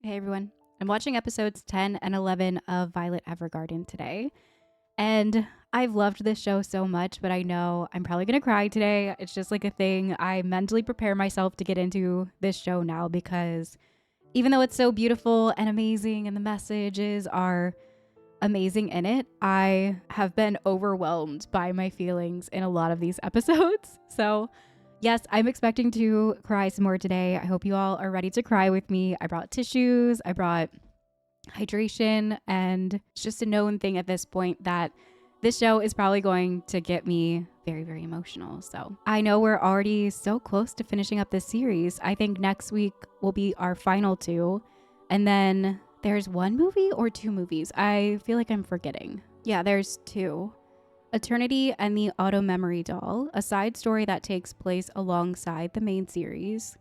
Hey everyone. I'm watching episodes 10 and 11 of Violet Evergarden today. And I've loved this show so much, but I know I'm probably going to cry today. It's just like a thing. I mentally prepare myself to get into this show now because even though it's so beautiful and amazing and the messages are amazing in it, I have been overwhelmed by my feelings in a lot of these episodes. So yes, I'm expecting to cry some more today. I hope you all are ready to cry with me. I brought tissues, I brought hydration, and it's just a known thing at this point that this show is probably going to get me very, very emotional. So I know we're already so close to finishing up this series. I think next week will be our final two. And then there's one movie or two movies. I feel like I'm forgetting. Yeah, there's two. Eternity and the Auto Memory Doll, a side story that takes place alongside the main series.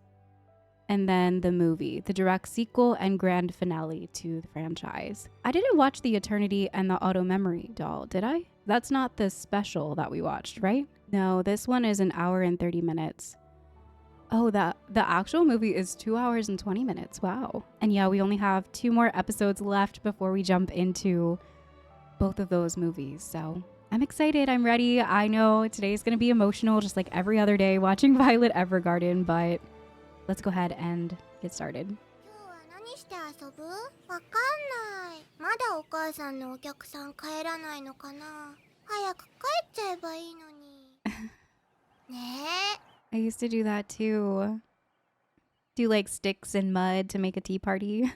And then the movie, the direct sequel and grand finale to the franchise. I didn't watch the Eternity and the Auto Memory Doll, did I? That's not the special that we watched, right? No, this one is an hour and 30 minutes. Oh, the actual movie is 2 hours and 20 minutes. Wow. And yeah, we only have 2 more episodes left before we jump into both of those movies. So I'm excited. I'm ready. I know today's going to be emotional just like every other day watching Violet Evergarden, but let's go ahead and get started. 今日は何して遊ぶ？わかんない。まだお母さんのお客さん帰らないのかな。早く帰っちゃえばいいのに。ね I used to do that too. Do like sticks and mud to make a tea party. え。な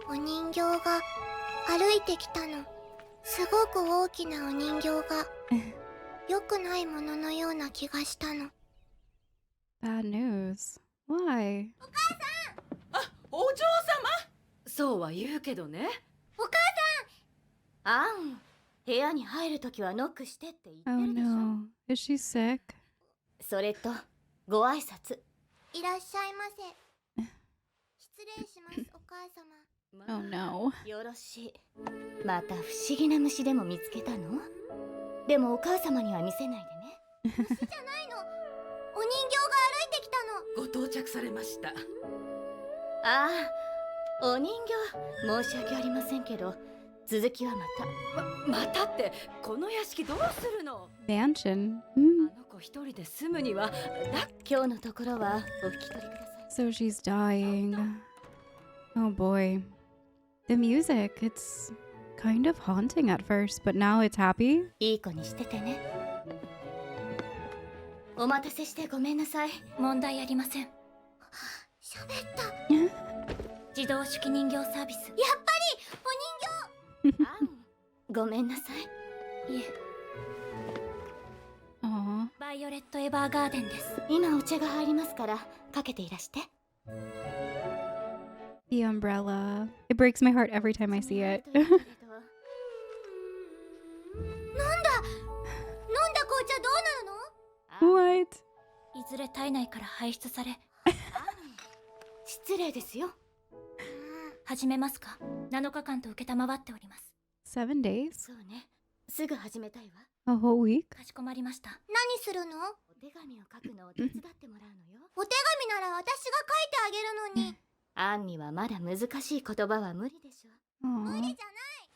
に？お人形が歩いてきたの。すごく大きなお人形が良くないもののような気がしたの。Bad news. Why? お母さん！あ、お嬢様。そうは言うけどね。お母アン、部屋に入るときはノックしてって言って Oh るでしょ。 no. Is she sick? それとご挨拶。さん、いらっしゃいませ。失礼します、お母様。Oh no. よろしい。また不思議な虫でも見つけたの？でもお母様には見せないでね。虫じゃないの。お人形が歩いてきたの。ご到着されました。ああ、お人形、申し訳ありませんけど、続きはまたってこの屋敷どうするの？ Mansion. あの子一人で住むには今日のところはお引き取りください。 So she's dying. Oh boy. The music, it's kind of haunting at first, but now it's happy. いい子にしててね。お待たせしてごめんなさい。問題ありません。喋った。自動手記人形サービス。やっぱりお人形。アン、ごめんなさい。いえ、 Aw. バイオレット・エヴァーガーデンです。今お茶が入りますからかけていらして。 The umbrella. It breaks my heart every time I see it. なんだ。飲んだ紅茶どうなるの？ What? いずれ体内から排出され、失礼ですよ。始めますか。7日間と承っております。 7 days? そうね。すぐ始めたいわ。 A whole week? かしこまりました。何するの？お手紙を書くのを手伝ってもらうのよ。お手紙なら私が書いてあげるのに。アンにはまだ難しい言葉は無理でしょ。無 Aw. 理じゃない。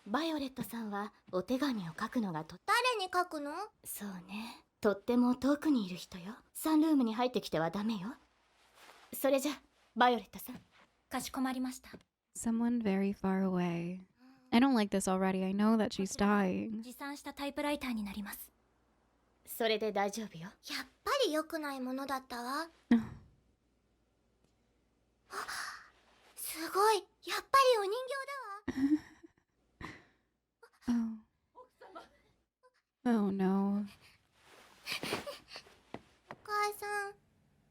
バイオレットさんはお手紙を書くのが誰に書くの？そうね。とっても遠くにいる人よ。サンルームに入ってきてはダメよ。それじゃ、バイオレットさん。かしこまりました。 Someone very far away. I don't like this already. I know that she's dying. 持参したタイプライターになります。それで大丈夫よ。やっぱり良くないものだったわ。すごい。やっぱりお人形だわ。 Oh. Oh no. お母さん、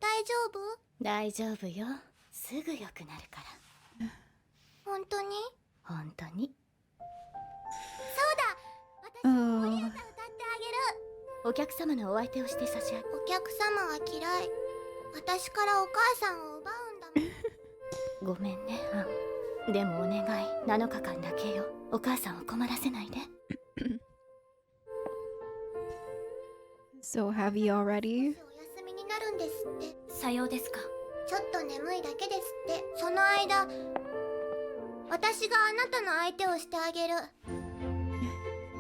大丈夫？大丈夫よ。すぐ良くなるから。本当に？本当に。そうだ。私も子守歌歌ってあげる。お客様のお相手をして差し上げ。お客様は嫌い。私からお母さんを奪うんだもん。ごめんね、アン。でもお願い、7日間だけよ。お母さんを困らせないで。So heavy already? お休みになるんですって。さようですか。ちちょっと眠いだけですって。その間私があなたの相手をしてあげる。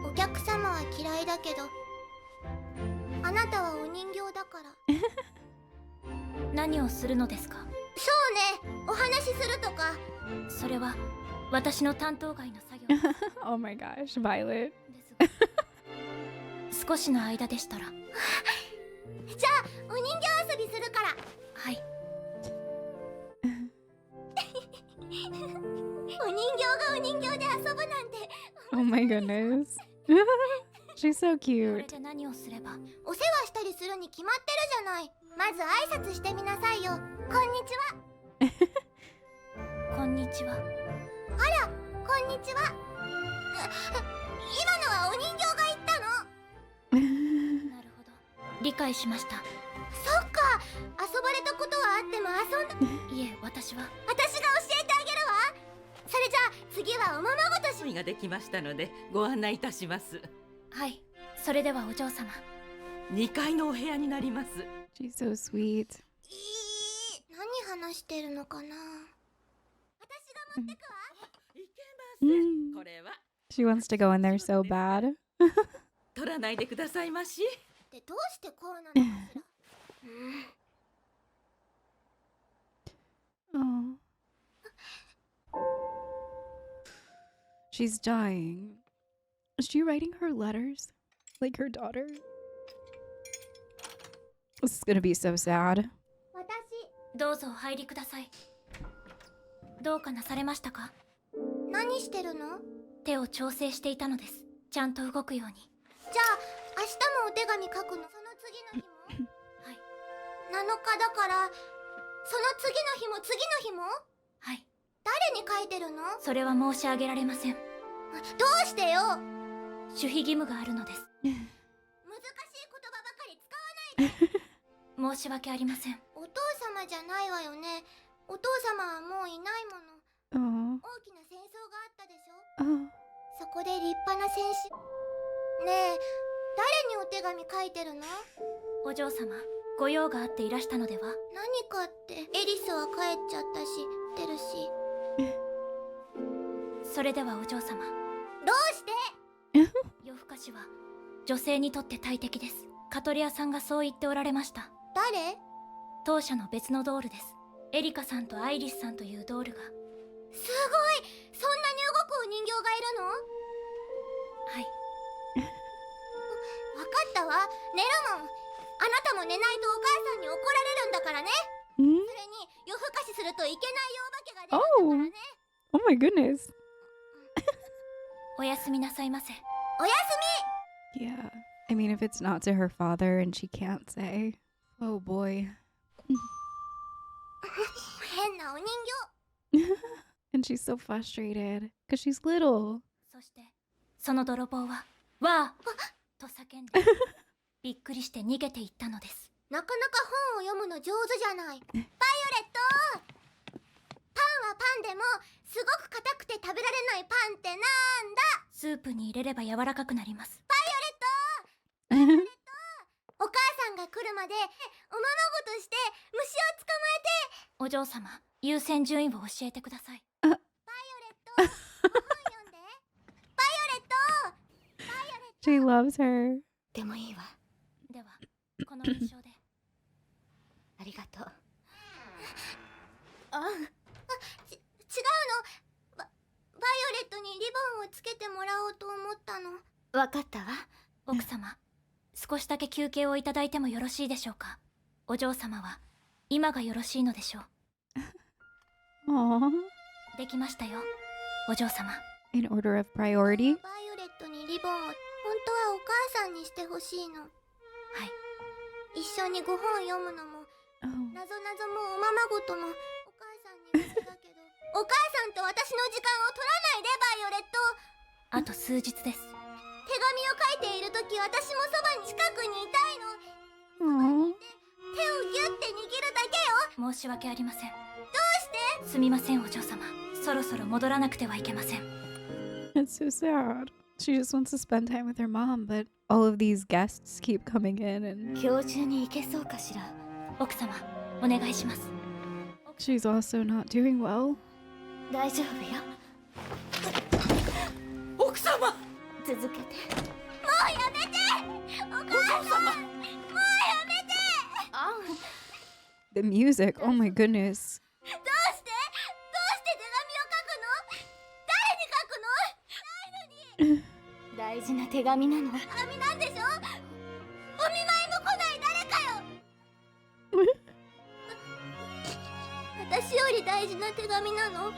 お客様は嫌いだけどあなたはお人形だから。何をするのですか？そうね、お話しするとか。それは私の担当外の作業です Oh my gosh, Violet. ですが少しの間でしたら。じゃあお人形遊びするから。はい。お人形がお人形で遊ぶなんて。 Oh my goodness. She's so これ cute. で何をすれば？お世話したりするに決まってるじゃない。まず挨拶してみなさいよ。こんにちは。こんにちは。あら、こんにちは。今のはお人形が言ったの。なるほど。理解しました。そっか、遊ばれたことはあっても遊んだ。いえ、私は。私が教えてあげるわ。それじゃあ次はおままごとし。準備ができましたのでご案内いたします。はい。それではお嬢様。2階のお部屋になります。 She's so sweet. 何話してるのかな。私が持ってくわ。いけません。Mm. これは She wants to go in there so bad. 取らないでくださいまし。でどうしてこうなのかしら。Oh. She's dying. Is she writing her letters like her daughter? This is gonna be so sad. 私、どうぞお入りください。どうかなされましたか？何してるの？手を調整していたのです。ちゃんと動くように。じゃあ明日もお手紙書くの？その次の日もはい。 7日だから、その次の日も次の日も。はい。誰に書いてるの？それは申し上げられません。どうしてよ。守秘義務があるのです。難しい言葉ばかり使わないで。申し訳ありません。お父様じゃないわよね。お父様はもういないもの。 Oh. 大きな戦争があったでしょ。 Oh. そこで立派な戦士。ねえ、誰にお手紙書いてるの？お嬢様、ご用があっていらしたのでは？何かって、エリスは帰っちゃったし、知ってるし。それではお嬢様、どうして？夜更かしは女性にとって大敵です。カトレアさんがそう言っておられました。誰？当社の別のドールです。エリカさんとアイリスさんというドールが。すごい！そんなに動くお人形がいるの？はい。わかったわ。寝るもん。あなたも寝ないとお母さんに怒られるんだからね。 Mm? それに夜更かしするといけないお化けが出るんだからね。Oh my goodness. おやすみなさいませ。おやす Yeah. I mean, if it's not to her father and she can't say. Oh boy. み。変なお人形。 And she's so frustrated because she's little. そしてその泥棒はわあと叫んでびっくりして逃げていったのです。なかなか本を読むの上手じゃない。バイオレット！パンはパンでもすごく硬くて食べられないパンってなんだ？スープに入れれば柔らかくなります。お母さんが来るまでおままごとして虫を捕まえて。お嬢様、優先順位を教えてください。バイオレット、本読んで。バイオレット、バイオレット。 She loves her. でもいいわ。ではこの印象で。ありがとう。違うの。バイオレットにリボンをつけてもらおうと思ったの。わかったわ。奥様、少しだけ休憩をいただいてもよろしいでしょうか。お嬢様は今がよろしいのでしょう。 Aww. できましたよ、お嬢様。 In order of priority. バイオレットにリボンを本当はお母さんにしてほしいの。はい。一緒に5本読むのも Oh. なぞなぞもおままごともお母さんに好きだけどお母さんと私の時間を取らないで。バイオレット、あと数日です。手紙を書いているとき私もそばに近くにいたいの。 Aww. 手をギュッて握るだけよ。申し訳ありません。どうして？すみませんお嬢様、そろそろ戻らなくてはいけません。 It's so sad. She just wants to spend time with her mom, but all of these guests keep coming in and 今日中に行けそうかしら。奥様、お願いします。She's also not doing well. 大丈夫よ。奥様。続けて。もうやめて。お母さん、もうやめて。アン。 The music, oh my goodness. どうして手紙を書くの？誰に書くの？ないのに。大事な手紙なの。手紙なんでしょ？お見舞いも来ない誰かよ。私より大事な手紙なの？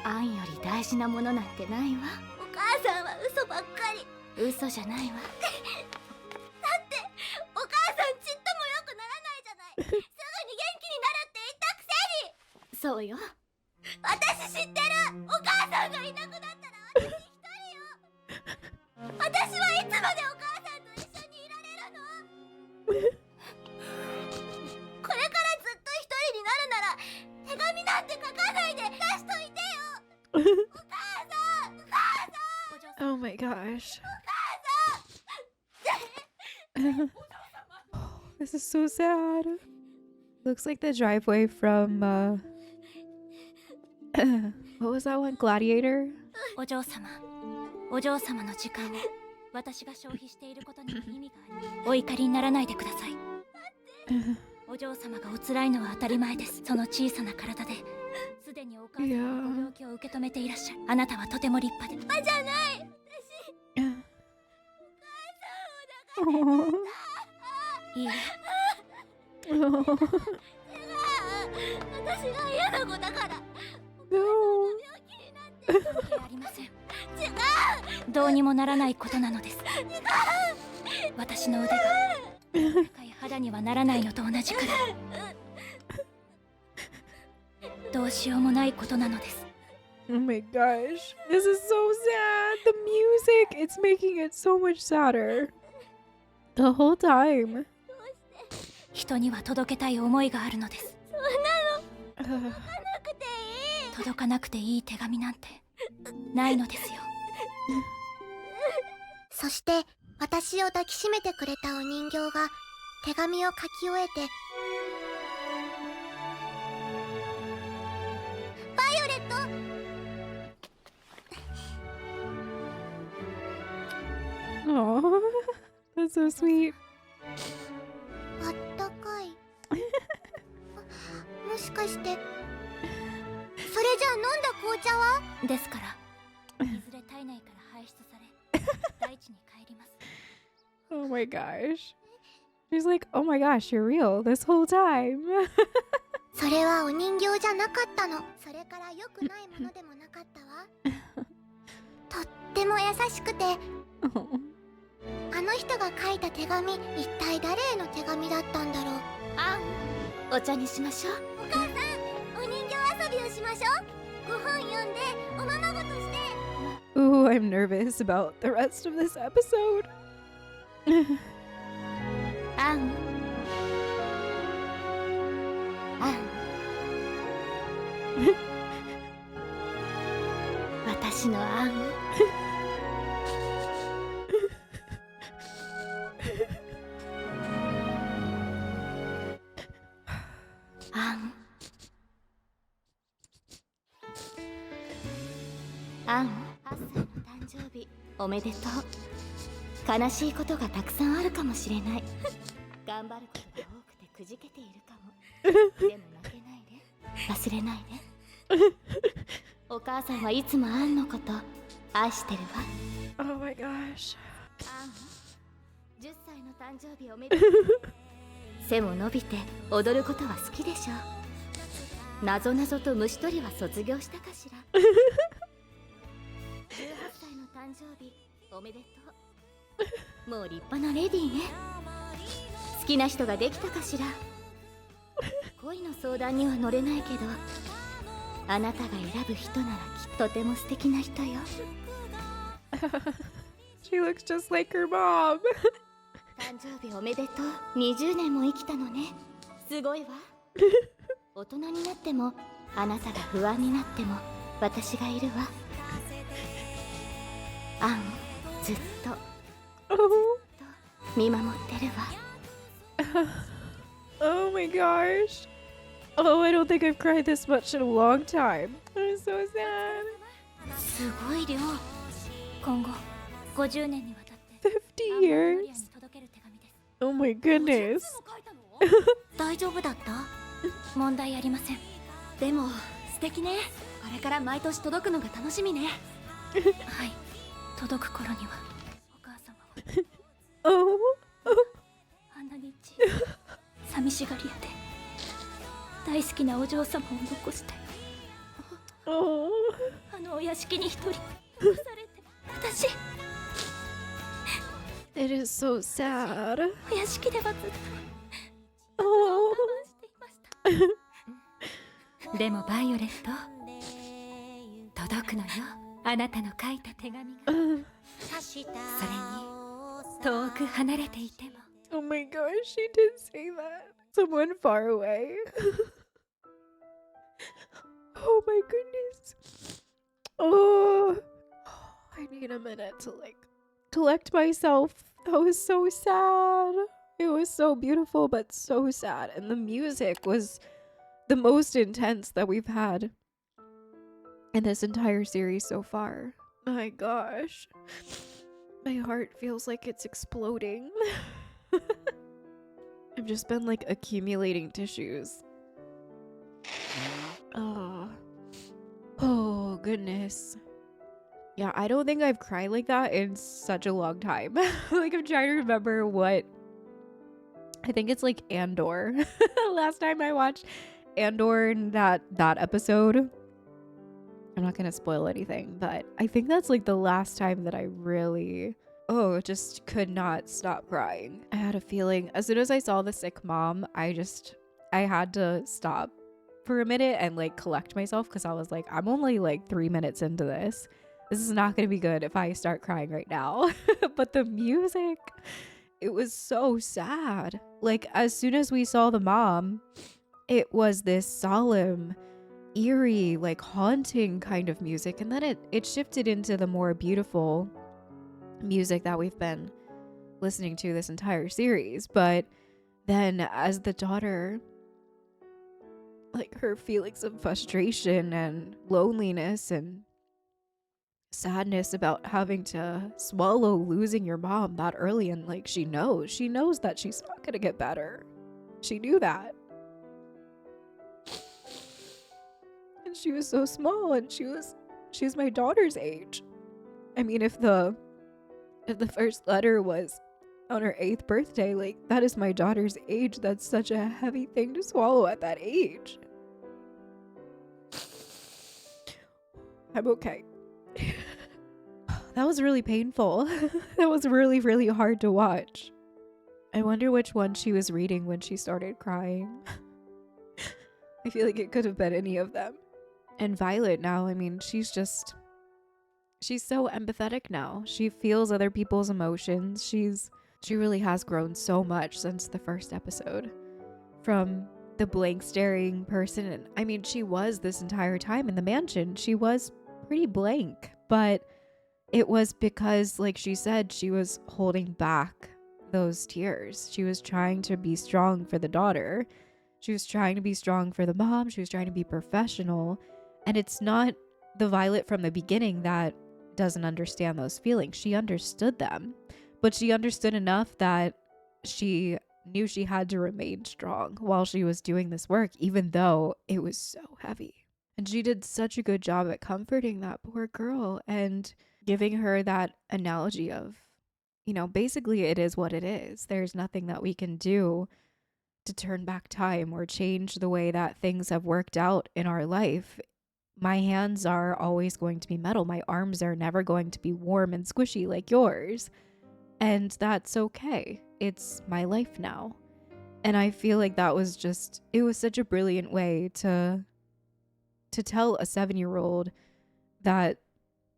アンより大事なものなんてないわ。お母さんは嘘ばっかり。嘘じゃないわ。だってお母さんちっとも良くならないじゃない。すぐに元気になるって言ったくせに。そうよ。私知ってる。お母さんがいなくなったら私一人よ。私はいつまでお母さんと一緒にいられるの？これからずっと一人になるなら手紙なんて書かないで出しといてよ。お母さん、お母さん。Oh my gosh. This is so sad. Looks like the driveway from what was that one? Gladiator? お嬢様、お嬢様の時間を私が消費していることには意味があり、お怒りにならないでください。お嬢様がお辛いのは当たり前です。その小さな体ですでにお母様のご病気を受け止めていらっしゃる。あなたはとても立派で。じゃない。いいえ、私が嫌な子だから。 No. 関係ありません。どうにもならないことなのです。私の腕が高い肌にはならないのと同じくらいどうしようもないことなのです。 Oh my gosh. This is so sad. The music, it's making it so much sadder. The whole time. 人には届けたい思いがあるのです。なくていい。届かなくていい手紙なんてないのですよ。そして私を抱きしめてくれたお人形が手紙を書き終えて、バイオレット。 Oh, that's so sweet. あったかい。もしかしてそれじゃあ飲んだ紅茶は？ですからいずれ体内から排出され大地に帰ります。 Oh my gosh. She's like, oh my gosh, you're real this whole time. それはお人形じゃなかったの。それから良くないものでもなかったわ。とっても優しくて、あの人が書いた手紙、一体誰への手紙だったんだろう。アン、お茶にしましょう。お母さん、お人形遊びをしましょう。ご本読んでおままごとして。 Ooh, I'm nervous about the rest of this episode. アン、アン。私のアン。アン。アン、8歳の誕生日おめでとう。悲しいことがたくさんあるかもしれない。頑張ることが多くてくじけているかも。でも負けないで、忘れないで。お母さんはいつもアンのこと愛してるわ。 Oh my gosh. アン、10歳の誕生日おめでとう。背も伸びて踊ることは好きでしょう。なぞなぞと虫取りは卒業したかしら。18歳の誕生日おめでとう。もう立派なレディーね。好きな人ができたかしら。恋の相談には乗れないけど、あなたが選ぶ人ならきっとても素敵な人よ。She looks just like her mom. 誕生日おめでとう。20年も生きたのね。すごいわ。大人になってもあなたが不安になっても私がいるわ。アン、ずっと Oh, 見守ってるわ。 oh my gosh. Oh, I don't think I've cried this much in a long time. I'm so sad. すごい量。今後50年にわたって50 years? に届ける手紙です。 Oh my goodness. 大丈夫だった？問題ありません。でも素敵ね。これから毎年届くのが楽しみね。はい。届く頃にはお母様は Oh. あんなに寂しがり屋で大好きなお嬢様を残して Oh. あのお屋敷に一人残されて私 It is so sad. お屋敷ではずっ Oh. としていましたでもバイオレット届くのよあなたの書いた手紙が それに遠く離れていても Oh my gosh, she did say that. Someone far away. Oh my goodness. Oh, I need a minute to like collect myself. That was so sad. It was so beautiful, but so sad. And the music was the most intense that we've had in this entire series so far. My gosh. My heart feels like it's exploding. I've just been like accumulating tissues. Oh goodness. Yeah, I don't think I've cried like that in such a long time. Like I'm trying to remember what I think it's like Andor. Last time I watched Andor in that episode. I'm not gonna spoil anything, but I think that's like the last time that I really just could not stop crying. I had a feeling as soon as I saw the sick mom, I had to stop for a minute and like collect myself because I was like, I'm only like 3 minutes into this. This is not gonna be good if I start crying right now. But the music, it was so sad. Like as soon as we saw the mom, it was this solemn, eerie, like haunting kind of music, and then it shifted into the more beautiful music that we've been listening to this entire series. But then as the daughter, like her feelings of frustration and loneliness and sadness about having to swallow losing your mom that early, and like she knows that she's not gonna get better. She knew that. She was so small, and she's my daughter's age. I mean, if the first letter was on her 8th birthday, like that is my daughter's age. That's such a heavy thing to swallow at that age. I'm okay. That was really painful. That was really, really hard to watch. I wonder which one she was reading when she started crying. I feel like it could have been any of them. And Violet now, I mean, she's so empathetic now. She feels other people's emotions. She really has grown so much since the first episode. From the blank staring person, and I mean, she was this entire time in the mansion. She was pretty blank, but it was because, like she said, she was holding back those tears. She was trying to be strong for the daughter. She was trying to be strong for the mom. She was trying to be professional. And it's not the Violet from the beginning that doesn't understand those feelings. She understood them, but she understood enough that she knew she had to remain strong while she was doing this work, even though it was so heavy. And she did such a good job at comforting that poor girl and giving her that analogy of, you know, basically it is what it is. There's nothing that we can do to turn back time or change the way that things have worked out in our life. My hands are always going to be metal. My arms are never going to be warm and squishy like yours. And that's okay. It's my life now. And I feel like that was it was such a brilliant way to tell a 7-year-old that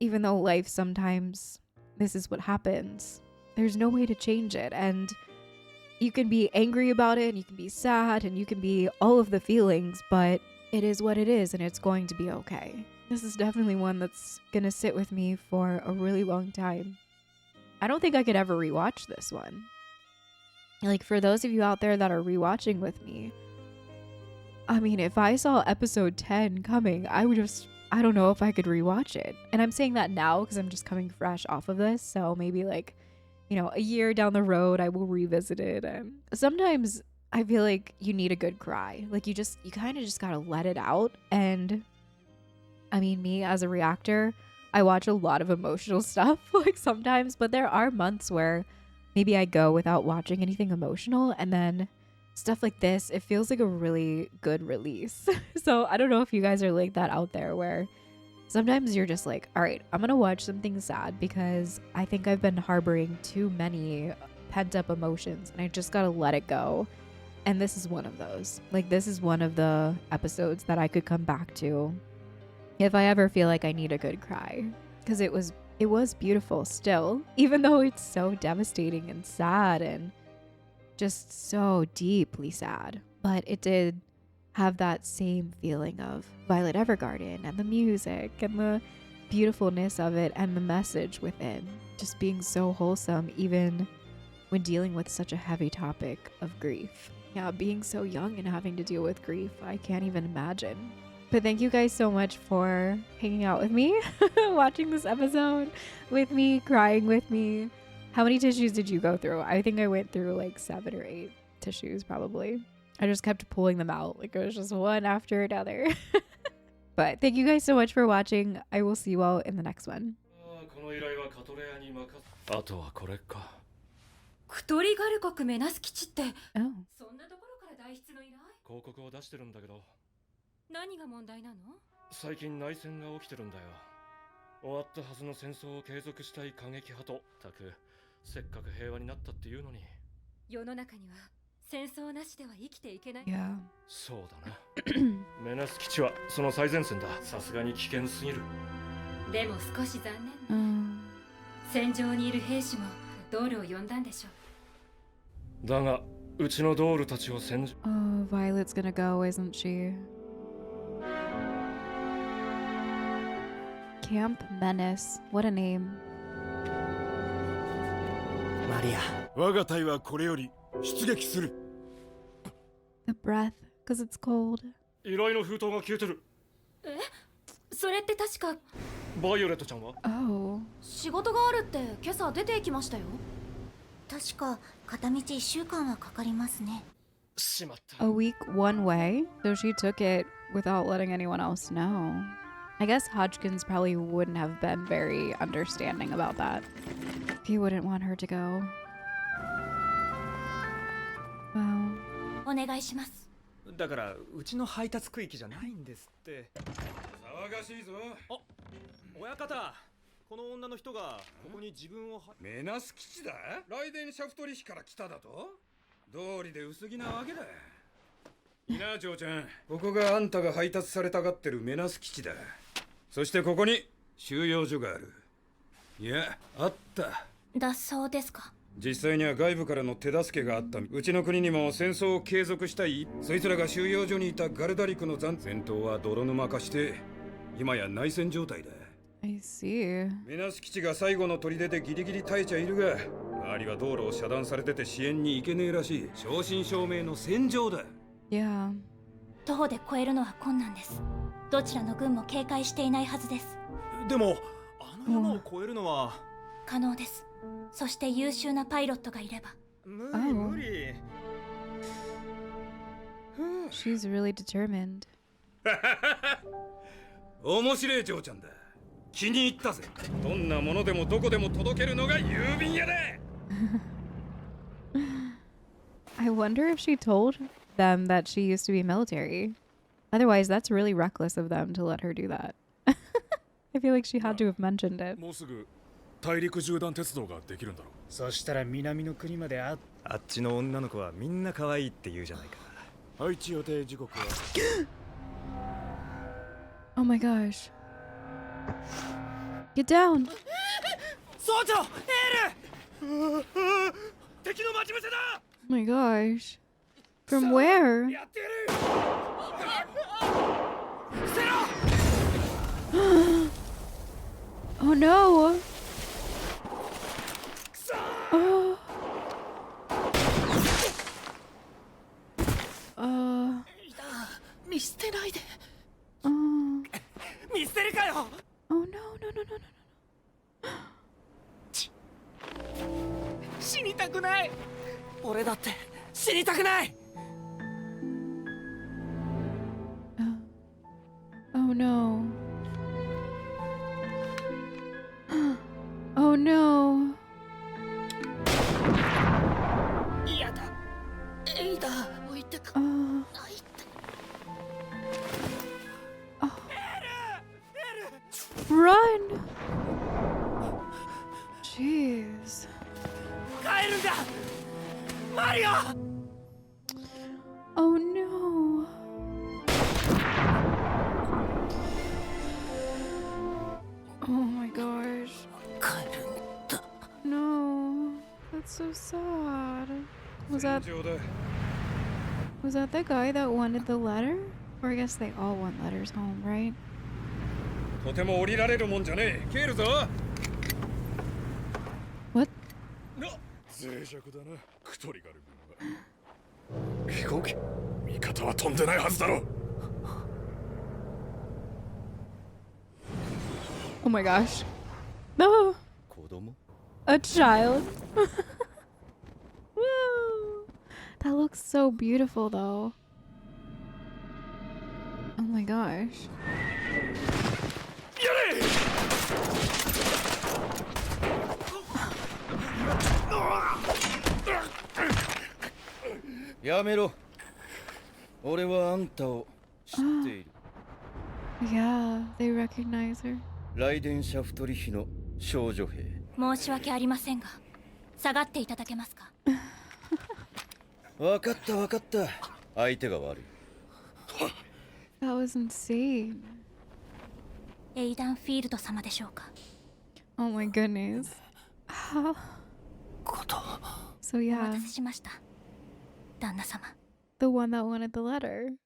even though life sometimes, this is what happens, there's no way to change it. And you can be angry about it, and you can be sad, and you can be all of the feelings, but it is what it is, and it's going to be okay. This is definitely one that's gonna sit with me for a really long time. I don't think I could ever rewatch this one. Like, for those of you out there that are rewatching with me, I mean, if I saw episode 10 coming, I would just, I don't know if I could rewatch it. And I'm saying that now because I'm just coming fresh off of this. So maybe like, you know, a year down the road, I will revisit it. And sometimes I feel like you need a good cry. Like you kind of just got to let it out. And I mean, me as a reactor, I watch a lot of emotional stuff like sometimes, but there are months where maybe I go without watching anything emotional, and then stuff like this, it feels like a really good release. So I don't know if you guys are like that out there, where sometimes you're just like, all right, I'm gonna watch something sad because I think I've been harboring too many pent up emotions and I just gotta let it go. And this is one of those. Like, this is one of the episodes that I could come back to if I ever feel like I need a good cry, because it was beautiful still, even though it's so devastating and sad and just so deeply sad. But it did have that same feeling of Violet Evergarden and the music and the beautifulness of it and the message within just being so wholesome, even when dealing with such a heavy topic of grief. Yeah, being so young and having to deal with grief, I can't even imagine. But thank you guys so much for hanging out with me, watching this episode with me, crying with me. How many tissues did you go through? I think I went through like 7 or 8 tissues probably. I just kept pulling them out. Like it was just one after another. But thank you guys so much for watching. I will see you all in the next one. あとはこれか。クトリガル国メナス基地って Oh. そんなところから代筆の依頼？広告を出してるんだけど、何が問題なの？最近内戦が起きてるんだよ。終わったはずの戦争を継続したい過激派と、たくせっかく平和になったっていうのに。世の中には戦争なしでは生きていけない。Yeah. そうだな。メナス基地はその最前線だ。さすがに危険すぎる。でも少し残念ね。戦場にいる兵士もドールを呼んだんでしょう。だが、うちのドールたちを戦場。Oh, Violet's gonna go, isn't she? Camp Menace. What a name. マリア、我が隊はこれより出撃する。The breath, because it's cold. 依頼の封筒が消えてる。え？それって確かバイオレットちゃんは？ Oh. 仕事があるって今朝出て行きましたよ。確か片道1週間はかかりますね。しまった。 A week one way, so she took it without letting anyone else know. I guess Hodgkins probably wouldn't have been very understanding about that. He wouldn't want her to go. Wow. お願いします。だからうちの配達区域じゃないんですって。騒がしいぞ。あ、親方、この女の人がここに自分をメナス基地だ。ライデンシャフトリヒから来ただと。道理で薄着なわけだ。いいな、嬢ちゃん。ここがあんたが配達されたがってるメナス基地だ。そしてここに収容所がある。いや、あった。だそうですか。実際には外部からの手助けがあった。うちの国にも戦争を継続したい。そいつらが収容所にいたガルダリクの戦闘は泥沼化して今や内戦状態だ。 I see. メナス基地が最後の砦でギリギリ耐えちゃいるが、周りは道路を遮断されてて支援に行けねえらしい。正真正銘の戦場だ。 Yeah. 徒歩で越えるのは困難です。どちらの軍も警戒していないはずです。でもあの山を越えるのは可能です。そして優秀なパイロットがいれば。無理。She's really determined. 面白い嬢ちゃんだ。気に入ったぜ。どんなものでもどこでも届けるのが郵便屋だ。I wonder if she told them that she used to be military. Otherwise, that's really reckless of them to let her do that. I feel like she had to have mentioned it. もうすぐ大陸縦断鉄道ができるんだろう。そしたら南の国まであっちの女の子はみんな可愛いって言うじゃないか。配置予定時刻は Oh my gosh. Get down. 総長、エール。敵の待ち伏せだ。 Oh my gosh. From where? やってやる。セロ。 Oh no. Oh. Oh. 見捨てるかよ。 Oh no, no, no, no, no, no. 死にたくない。俺だって死にたくない。 Oh no. Oh no. 嫌だ。エイダ置いてか Oh. ないって。 Run! Jeez. 帰るんだ。マリオ。 Oh no. Oh my gosh. 帰るんだ。 No. That's so sad. Was that 戦場だ。 was that the guy that wanted the letter? Or I guess they all want letters home, right? とても降りられるもんじゃねえ。帰るぞ。 What? 脆弱だな、クトリガル軍は。飛行機、味方は飛んでないはずだろう。 Oh my gosh. No. 子供 A child. Woo. That looks so beautiful though. Oh my gosh. やめろ。俺はあんたを知っている。 Yeah, they recognize her. ライデンシャフトリヒの少女兵。申し訳ありませんが下がっていただけますか。わかったわかった。相手が悪い。 That was insane. エイダン・フィールド様でしょうか。 Oh my goodness. How? こと。 So お yeah, 待たせしました旦那様。 the one that wanted the letter.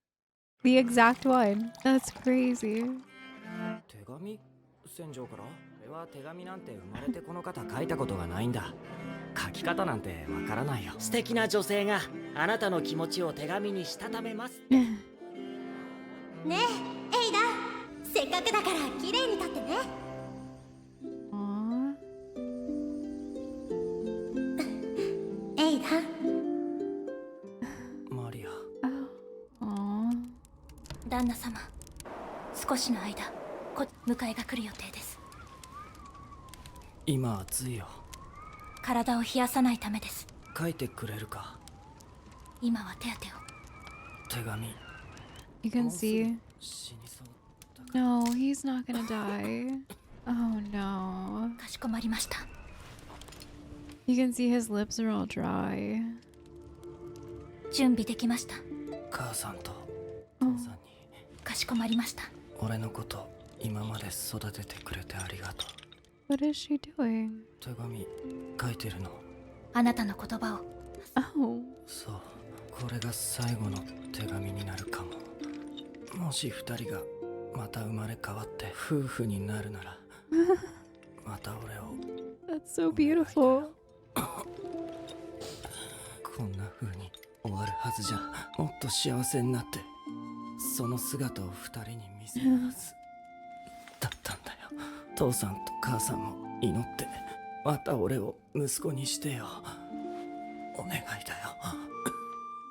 The exact one. That's crazy. 手紙？戦場から？俺は手紙なんて生まれてこの方書いたことがないんだ。書き方なんてわからないよ。素敵な女性があなたの気持ちを手紙にしたためます。ねえエイダ、せっかくだから綺麗に立ってね。 Aww. エイダ、マリア。 Aww. 旦那様少しの間迎えが来る予定です。今暑いよ。体を冷やさないためです。書いてくれるか。今は手当を。手紙。 You can see. 死にそう。 No, he's not gonna die. Oh no. かしこまりました。 You can see his lips are all dry. 準備できました。母さんと父さんにかしこまりました。俺のこと今まで育ててくれてありがとう。 What is she doing? 手紙書いてるの。あなたの言葉を。 Oh. そう、これが最後の手紙になるかも。もし二人がまた生まれ変わって夫婦になるならまた俺を。 That's so beautiful. こんな風に終わるはずじゃ。もっと幸せになってその姿を二人に見せるはずだったんだよ。父さんと母さんも祈ってまた俺を息子にしてよ。お願いだよ。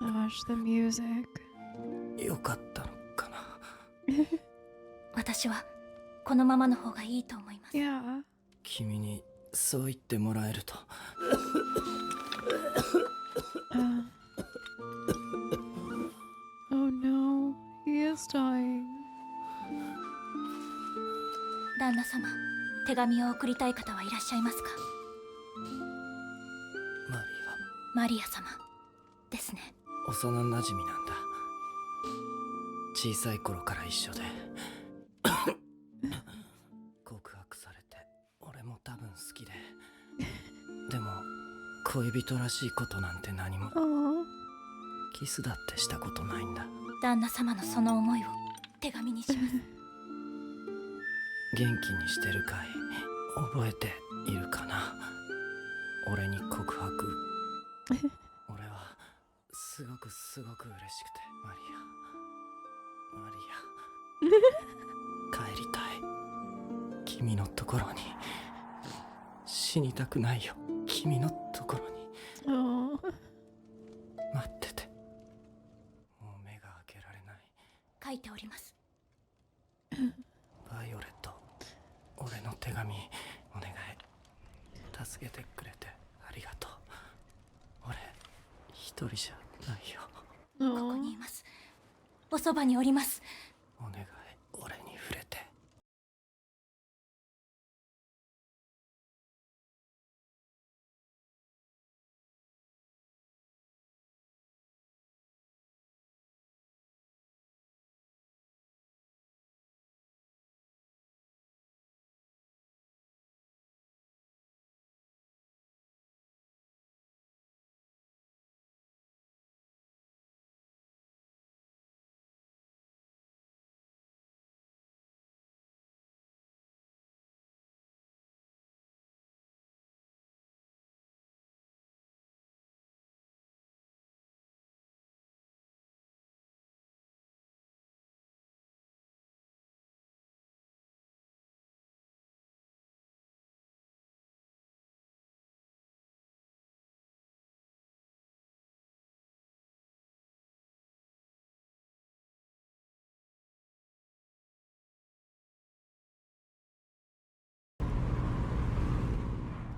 Gosh, the music. よかったのかな。私はこのままの方がいいと思います。 Yeah. 君にそう言ってもらえると。 Oh no, he is dying. 旦那様手紙を送りたい方はいらっしゃいますか。マリマリア様ですね。ア、幼馴染なんだ。小さい頃から一緒で告白されて俺も多分好きででも恋人らしいことなんて何も。 Oh. キスだってしたことないんだ。旦那様のその思いを手紙にします。元気にしてるかい。覚えているかな。俺に告白。俺はすごく嬉しくて。マリア帰りたい。君のところに。死にたくないよ。君のところに。Oh. 待ってて。もう目が開けられない。書いております。バイオレット、俺の手紙お願い。助けてくれてありがとう。俺一人じゃないよ。ここにいます。おそばにおります。お願い、俺に触れて。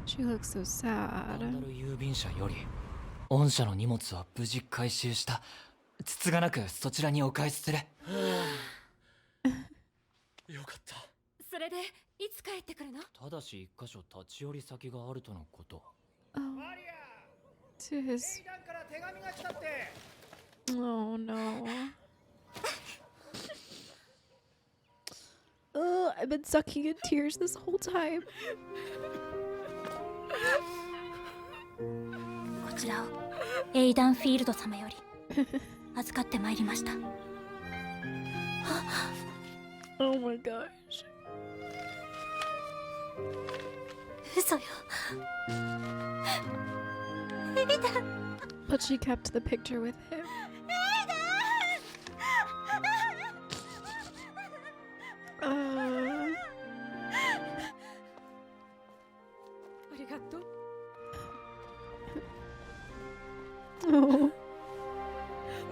She looks so ガンダ sad. ル郵便車より御社の荷物は無事回収した。つつがなくそちらにお返しする。よかった。それでいつ帰ってくるの？ただし一箇所立ち寄り先があるとのこと。Oh. To his. Oh no. I've been sucking in tears this whole time. こちらをエイダンフィールド様より預かってまいりました。Oh my gosh. 嘘よ。エイダン。But she kept the picture with him. ありがとう。Oh.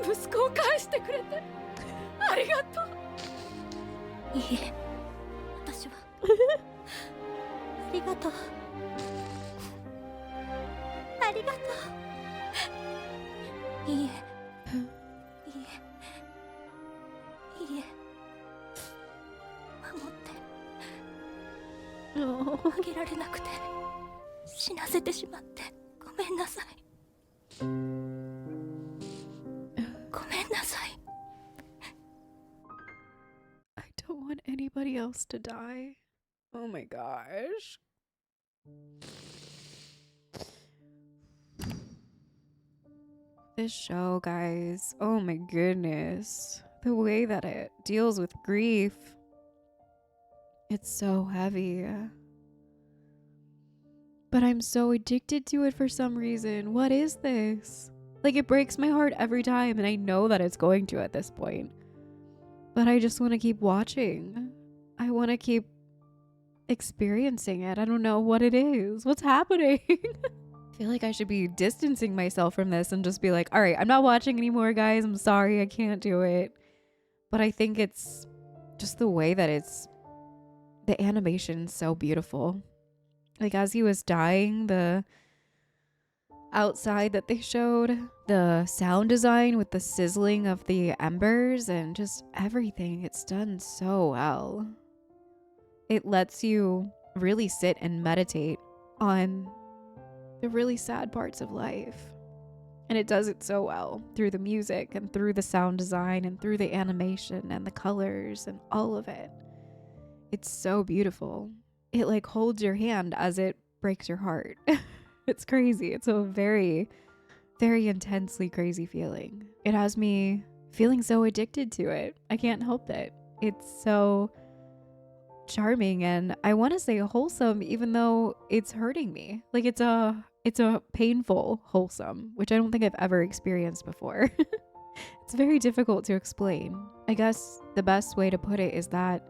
息子を返してくれてありがとう。いいえ、私はありがとう。ありがとう。いいえ、いいえ、いいえ、守って Oh. あげられなくて死なせてしまってごめんなさい。ごめんなさい。 I don't want anybody else to die. Oh my gosh. This show, guys. Oh my goodness. The way that it deals with grief. It's so heavy. But I'm so addicted to it for some reason. What is this? Like, it breaks my heart every time, and I know that it's going to at this point. But I just want to keep watching. I want to keep experiencing it. I don't know what it is. What's happening? I feel like I should be distancing myself from this and just be like, all right, I'm not watching anymore, guys. I'm sorry. I can't do it. But I think it's just the way that the animation's so beautiful. Like, as he was dying, the outside that they showed, the sound design with the sizzling of the embers and just everything, it's done so well. It lets you really sit and meditate on the really sad parts of life. And it does it so well through the music and through the sound design and through the animation and the colors and all of it. It's so beautiful. It like holds your hand as it breaks your heart. It's crazy. It's a very, very intensely crazy feeling. It has me feeling so addicted to it. I can't help it. It's so charming and I want to say wholesome, even though it's hurting me. Like, it's a painful wholesome, which I don't think I've ever experienced before. It's very difficult to explain. I guess the best way to put it is that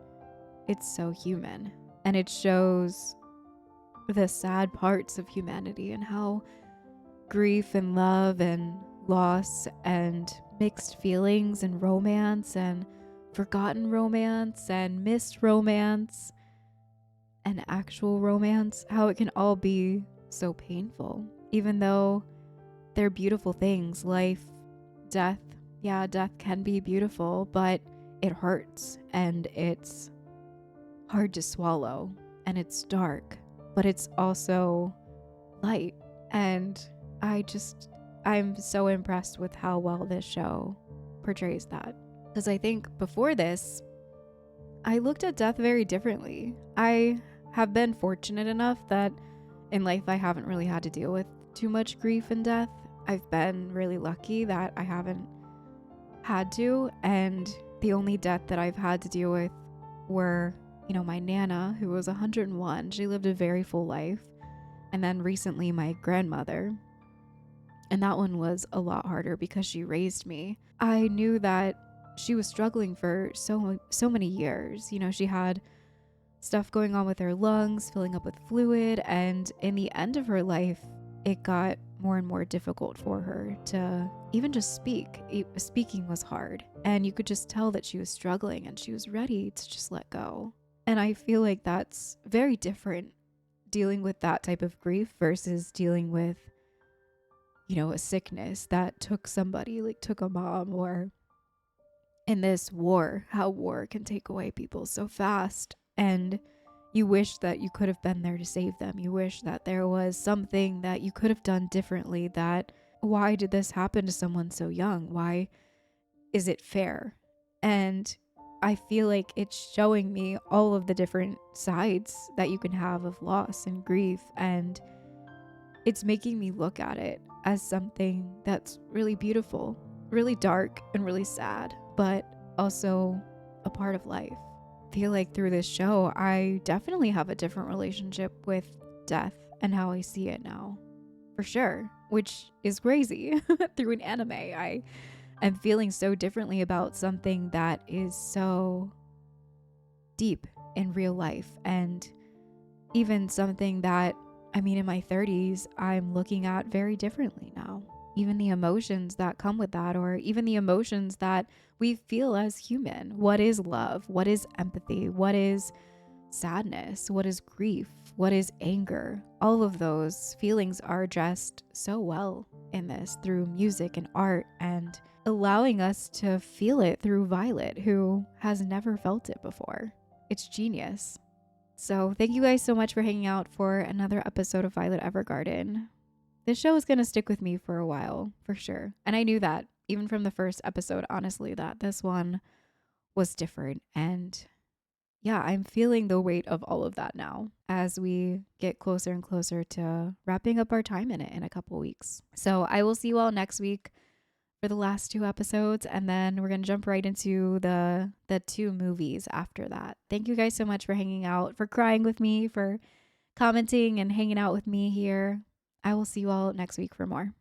it's so human, and it shows the sad parts of humanity and how grief and love and loss and mixed feelings and romance and forgotten romance and missed romance and actual romance, how it can all be so painful, even though they're beautiful things. Life, death, yeah, death can be beautiful, but it hurts and it's hard to swallow and it's dark, but it's also light. And I'm so impressed with how well this show portrays that. Because I think before this, I looked at death very differently. I have been fortunate enough that in life I haven't really had to deal with too much grief and death. I've been really lucky that I haven't had to, and the only death that I've had to deal with were, my Nana, who was 101. She lived a very full life. And then recently my grandmother. And that one was a lot harder because she raised me. I knew that she was struggling for so many years. She had stuff going on with her lungs, filling up with fluid, and in the end of her life, it got more and more difficult for her to even just speak. Speaking was hard, and you could just tell that she was struggling and she was ready to just let go. And I feel like that's very different, dealing with that type of grief versus dealing with, a sickness that took somebody, like took a mom, or in this war, how war can take away people so fast. And you wish that you could have been there to save them. You wish that there was something that you could have done differently. That why did this happen to someone so young? Why is it fair? And I feel like it's showing me all of the different sides that you can have of loss and grief, and it's making me look at it as something that's really beautiful, really dark and really sad, but also a part of life. I feel like through this show, I definitely have a different relationship with death and how I see it now, for sure, which is crazy. Through an anime, I am feeling so differently about something that is so deep in real life, and even something that, in my 30s, I'm looking at very differently now. Even the emotions that come with that, or even the emotions that we feel as human. What is love? What is empathy? What is sadness? What is grief? What is anger? All of those feelings are addressed so well in this through music and art, and allowing us to feel it through Violet, who has never felt it before. It's genius. So thank you guys so much for hanging out for another episode of Violet Evergarden. This show is going to stick with me for a while, for sure. And I knew that, even from the first episode, honestly, that this one was different. And yeah, I'm feeling the weight of all of that now as we get closer and closer to wrapping up our time in it in a couple weeks. So I will see you all next week for the last 2 episodes, and then we're going to jump right into the 2 movies after that. Thank you guys so much for hanging out, for crying with me, for commenting and hanging out with me here. I will see you all next week for more.